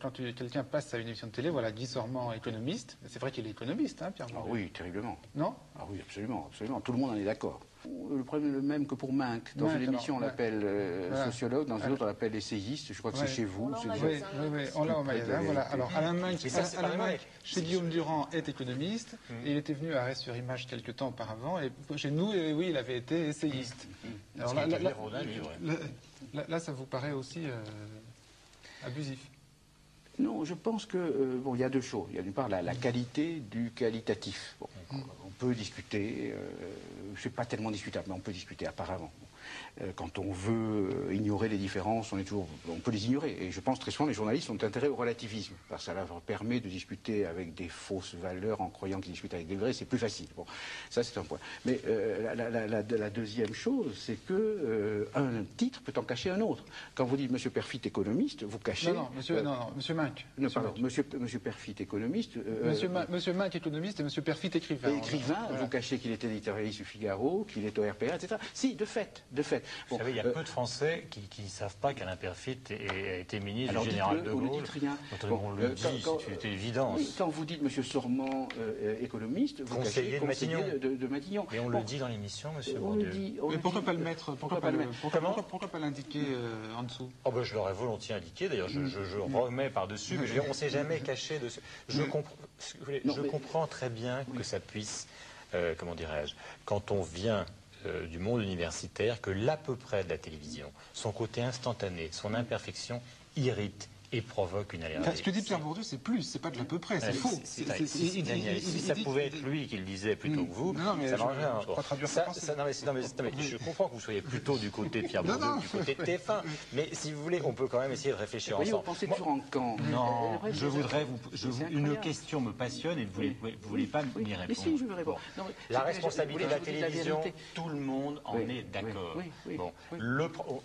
Quand quelqu'un passe à une émission de télé, voilà, Guy Sormand, économiste, c'est vrai qu'il est économiste, hein, Pierre Bourdieu. Ah oui, terriblement. Non? Ah oui, absolument, absolument. Tout le monde en est d'accord. Le problème est le même que pour Minck. Dans une émission, on l'appelle sociologue, dans une autre, on l'appelle essayiste. Je crois que c'est chez vous. Oui, on l'a au magasin. Voilà. Alors, Alain Minck, chez Guillaume Durand, est économiste. Et il était venu à Arrêt sur Image quelques temps auparavant. Et chez nous, oui, il avait été essayiste. Alors là, ça vous paraît aussi abusif? Non, je pense que bon, il y a deux choses. Il y a d'une part la qualité du qualitatif. Bon, on peut discuter, c'est pas tellement discutable, mais on peut discuter apparemment. Quand on veut ignorer les différences, on peut les ignorer. Et je pense très souvent les journalistes ont intérêt au relativisme, parce que ça leur permet de discuter avec des fausses valeurs en croyant qu'ils discutent avec des vrais, c'est plus facile. Bon, ça c'est un point. Mais la deuxième chose, c'est que un titre peut en cacher un autre. Quand vous dites Monsieur Perfit économiste, vous cachez. Monsieur Minck. Monsieur Perfit économiste. Monsieur Minck économiste et Monsieur Perfit écrivain. Écrivain, voilà. Vous cachez qu'il était éditorialiste du Figaro, qu'il est au RPA, etc. Si, de fait. Bon, vous savez, il y a peu de Français qui ne savent pas qu'Alain Perfit a été ministre du général de Gaulle. On ne dit rien. On le dit, c'est une évidence. Oui, quand vous dites Monsieur Sormand économiste, vous conseiller cachez de Matignon. Mais on le dit dans l'émission, Monsieur Bourdieu. Mais pourquoi pas le mettre? Pourquoi pas l'indiquer en dessous? Oh ben, je l'aurais volontiers indiqué, d'ailleurs, je remets par-dessus, mais on ne s'est jamais caché dessus. Je comprends très bien que ça puisse, comment dirais-je, quand on vient du monde universitaire, que l'à peu près de la télévision, son côté instantané, son imperfection irrite et provoque une allergie. Ce que dit Pierre Bourdieu, c'est plus, c'est pas de l'à peu près, c'est faux. Si ça pouvait être lui qui le disait plutôt que vous, ça mangerait un peu. Je comprends que vous soyez plutôt du côté de Pierre Bourdieu, du côté de TF1, mais si vous voulez, on peut quand même essayer de réfléchir ensemble. Vous pensez toujours en camp. Non, je voudrais une question me passionne et vous voulez pas m'y répondre. Mais si, je veux répondre. La responsabilité de la télévision, tout le monde en est d'accord. Bon,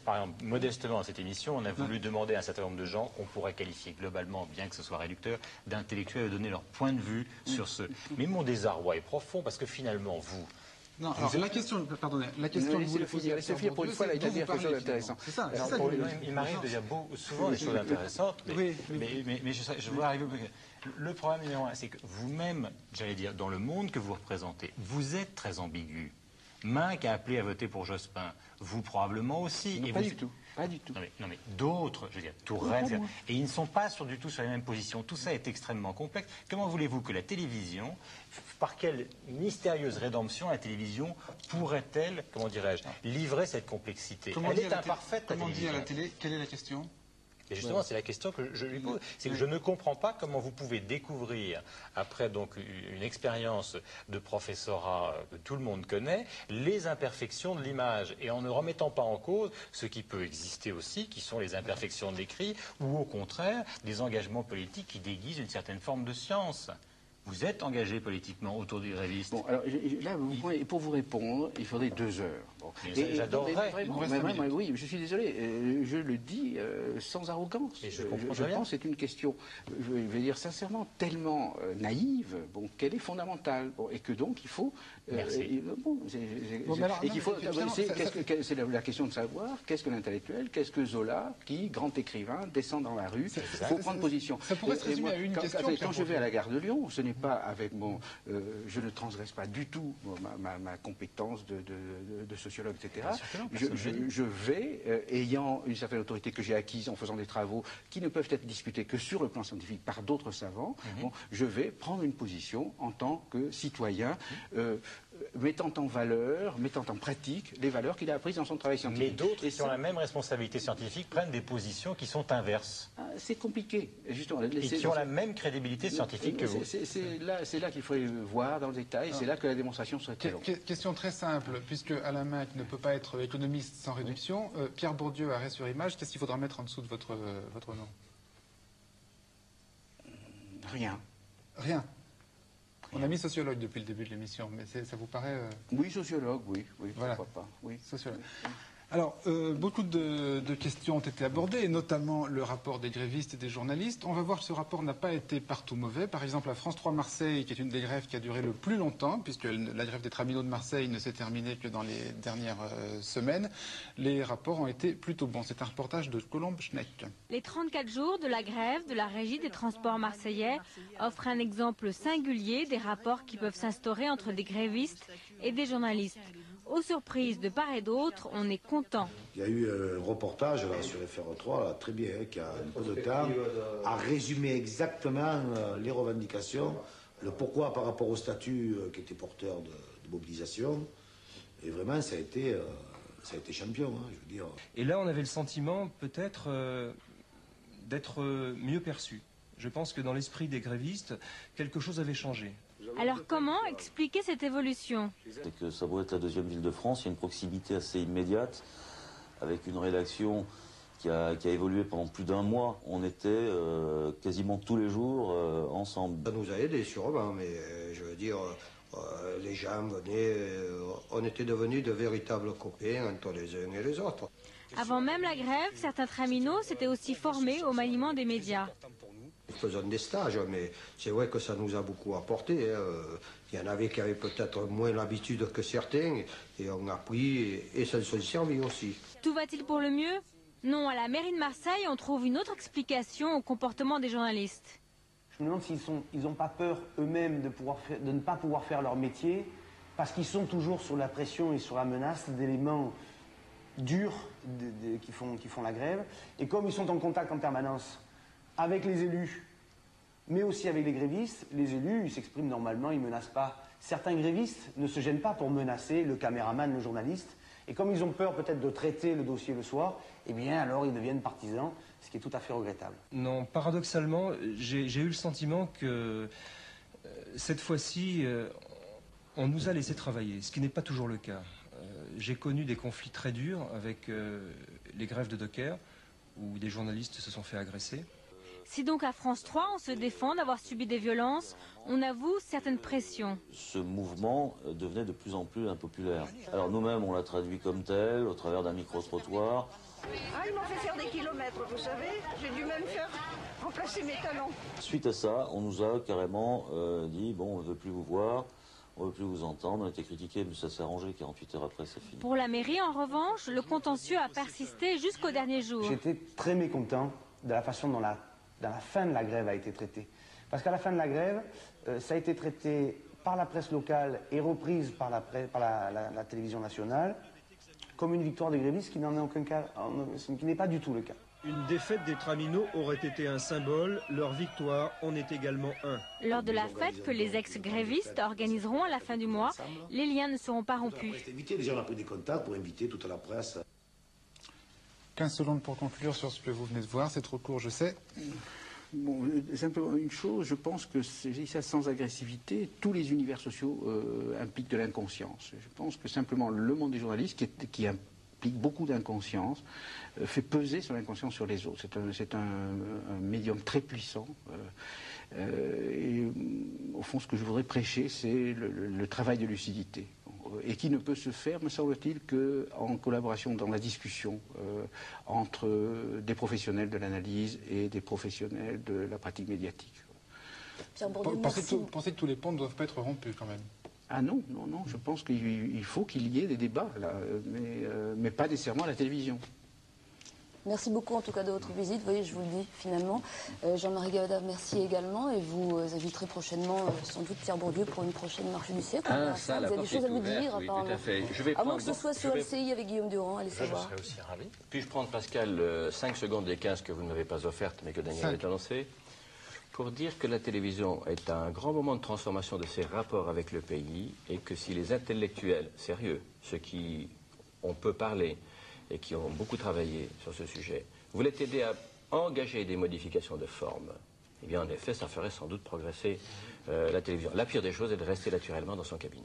par exemple, modestement à cette émission, on a voulu demander à un certain nombre de gens qu'on pourrait qualifier globalement, bien que ce soit réducteur, d'intellectuels et donner leur point de vue sur ce. Mais mon désarroi est profond parce que souvent vous. Non, alors la question, pardonnez, la question que vous voulez poser à Sophie, pour une fois, elle a dit quelque chose d'intéressant. C'est ça. Il m'arrive de dire souvent des choses intéressantes, mais je veux arriver. Le problème numéro un, c'est que vous-même, j'allais dire, dans le monde que vous représentez, vous êtes très ambigu. Minck a appelé à voter pour Jospin, vous probablement aussi. Non, pas du tout. Pas du tout. Non mais d'autres, je veux dire, Touraine, et ils ne sont pas du tout sur les mêmes positions. Tout ça est extrêmement complexe. Comment voulez-vous que la télévision, par quelle mystérieuse rédemption la télévision pourrait-elle, comment dirais-je, livrer cette complexité? Elle est imparfaite. Comment dit à la télé? Quelle est la question? Et justement, c'est la question que je lui pose. C'est que je ne comprends pas comment vous pouvez découvrir, après donc une expérience de professorat que tout le monde connaît, les imperfections de l'image, et en ne remettant pas en cause ce qui peut exister aussi, qui sont les imperfections de l'écrit, ou au contraire, des engagements politiques qui déguisent une certaine forme de science. Vous êtes engagé politiquement autour des grévistes. Bon, alors là, pour vous répondre, il faudrait 2 heures. Bon. J'adorerais. Oui, je suis désolé. Je le dis sans arrogance. Et je pense que c'est une question, je vais dire sincèrement, tellement naïve, qu'elle est fondamentale. Et que donc, il faut... Merci. C'est la question de savoir qu'est-ce que l'intellectuel, qu'est-ce que Zola, qui, grand écrivain, descend dans la rue. Il faut prendre position. Ça pourrait se résumer à une question. Quand je vais à la gare de Lyon, ce n'est pas avec je ne transgresse pas du tout ma compétence de sociologue, etc. Je vais, ayant une certaine autorité que j'ai acquise en faisant des travaux qui ne peuvent être discutés que sur le plan scientifique par d'autres savants, je vais prendre une position en tant que citoyen, mettant en valeur, mettant en pratique les valeurs qu'il a apprises dans son travail scientifique. Mais d'autres qui ont la même responsabilité scientifique prennent des positions qui sont inverses. C'est compliqué, justement. Et qui ont la même crédibilité scientifique que vous. C'est là qu'il faut voir dans le détail, c'est là que la démonstration serait très longue. Question très simple, puisque Alain Minck ne peut pas être économiste sans réduction, Pierre Bourdieu, Arrêt sur Image, qu'est-ce qu'il faudra mettre en dessous de votre nom? Rien. Rien. On a mis sociologue depuis le début de l'émission, mais ça vous paraît... Oui, sociologue, oui, voilà. Pourquoi pas, oui. Sociologue. Alors, beaucoup de questions ont été abordées, et notamment le rapport des grévistes et des journalistes. On va voir que ce rapport n'a pas été partout mauvais. Par exemple, à France 3 Marseille, qui est une des grèves qui a duré le plus longtemps, puisque la grève des traminots de Marseille ne s'est terminée que dans les dernières semaines, les rapports ont été plutôt bons. C'est un reportage de Colombe Schneck. Les 34 jours de la grève de la Régie des transports marseillais offrent un exemple singulier des rapports qui peuvent s'instaurer entre des grévistes et des journalistes. Aux surprises de part et d'autre, on est content. Il y a eu un reportage là, sur FR3, là, très bien, qui a un peu de temps, à résumer exactement les revendications, le pourquoi par rapport au statut qui était porteur de mobilisation. Et vraiment, ça a été champion, hein, je veux dire. Et là, on avait le sentiment peut-être d'être mieux perçu. Je pense que dans l'esprit des grévistes, quelque chose avait changé. Alors comment expliquer cette évolution? C'est que ça doit être la deuxième ville de France, il y a une proximité assez immédiate, avec une rédaction qui a évolué pendant plus d'un mois. On était quasiment tous les jours ensemble. Ça nous a aidés sûrement, mais je veux dire, les gens venaient, on était devenus de véritables copains entre les uns et les autres. Avant même la grève, certains traminots s'étaient aussi formés au maniement des médias. Nous faisons des stages, mais c'est vrai que ça nous a beaucoup apporté. Hein. Il y en avait qui avaient peut-être moins l'habitude que certains, et on a appris et ça se servi aussi. Tout va-t-il pour le mieux? Non, à la mairie de Marseille, on trouve une autre explication au comportement des journalistes. Je me demande s'ils n'ont pas peur eux-mêmes de ne pas pouvoir faire leur métier, parce qu'ils sont toujours sous la pression et sur la menace d'éléments durs qui font la grève. Et comme ils sont en contact en permanence avec les élus, mais aussi avec les grévistes, les élus, ils s'expriment normalement, ils ne menacent pas. Certains grévistes ne se gênent pas pour menacer le caméraman, le journaliste. Et comme ils ont peur peut-être de traiter le dossier le soir, eh bien alors ils deviennent partisans, ce qui est tout à fait regrettable. Non, paradoxalement, j'ai eu le sentiment que cette fois-ci, on nous a laissé travailler, ce qui n'est pas toujours le cas. J'ai connu des conflits très durs avec les grèves de dockers, où des journalistes se sont fait agresser. Si donc à France 3, on se défend d'avoir subi des violences, on avoue certaines pressions. Ce mouvement devenait de plus en plus impopulaire. Alors nous-mêmes, on l'a traduit comme tel, au travers d'un micro-trottoir. Ah, ils m'ont fait faire des kilomètres, vous savez. J'ai dû même faire remplacer mes talons. Suite à ça, on nous a carrément dit, bon, on ne veut plus vous voir, on ne veut plus vous entendre. On a été critiqués, mais ça s'est arrangé, 48 heures après, c'est fini. Pour la mairie, en revanche, le contentieux a persisté jusqu'au dernier jour. J'étais très mécontent de la façon dont la fin de la grève a été traitée. Parce qu'à la fin de la grève, ça a été traité par la presse locale et reprise par la télévision nationale comme une victoire des grévistes qui n'en est aucun cas, qui n'est pas du tout le cas. Une défaite des traminots aurait été un symbole, leur victoire en est également un. Lors de la fête que les ex-grévistes organiseront à la fin du mois, les liens ne seront pas rompus. Déjà, on a pris des contacts pour inviter toute la presse. 15 secondes pour conclure sur ce que vous venez de voir, c'est trop court, je sais. Bon, simplement une chose, je pense que ça sans agressivité, tous les univers sociaux impliquent de l'inconscience. Je pense que simplement le monde des journalistes, qui implique beaucoup d'inconscience, fait peser son inconscience sur les autres. C'est un médium très puissant. Et au fond, ce que je voudrais prêcher, c'est le travail de lucidité. Et qui ne peut se faire, me semble-t-il, qu'en collaboration dans la discussion entre des professionnels de l'analyse et des professionnels de la pratique médiatique. Pensez que tous les ponts ne doivent pas être rompus quand même. Ah non, je pense qu'il faut qu'il y ait des débats, là, mais pas nécessairement à la télévision. Merci beaucoup en tout cas de votre visite. Vous voyez, je vous le dis finalement. Jean-Marie Gawda, merci également. Et vous inviterez prochainement sans doute Pierre Bourdieu pour une prochaine marche du siècle. Ça, vous avez des choses à nous dire, oui, apparemment. tout à fait. À moins que ce soit sur LCI avec Guillaume Durand, allez savoir. Je serais aussi ravi. Puis-je prendre, Pascal, 5 secondes des 15 que vous ne m'avez pas offertes, mais que Daniel avait annoncé, pour dire que la télévision est un grand moment de transformation de ses rapports avec le pays, et que si les intellectuels sérieux, ceux qui on peut parler, et qui ont beaucoup travaillé sur ce sujet, voulaient aider à engager des modifications de forme, eh bien, en effet, ça ferait sans doute progresser la télévision. La pire des choses est de rester naturellement dans son cabinet.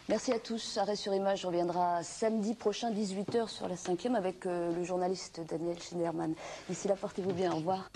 Merci à tous. Arrêt sur image reviendra samedi prochain, 18h sur la 5e, avec le journaliste Daniel Schneiderman. D'ici là, portez-vous bien. Au revoir.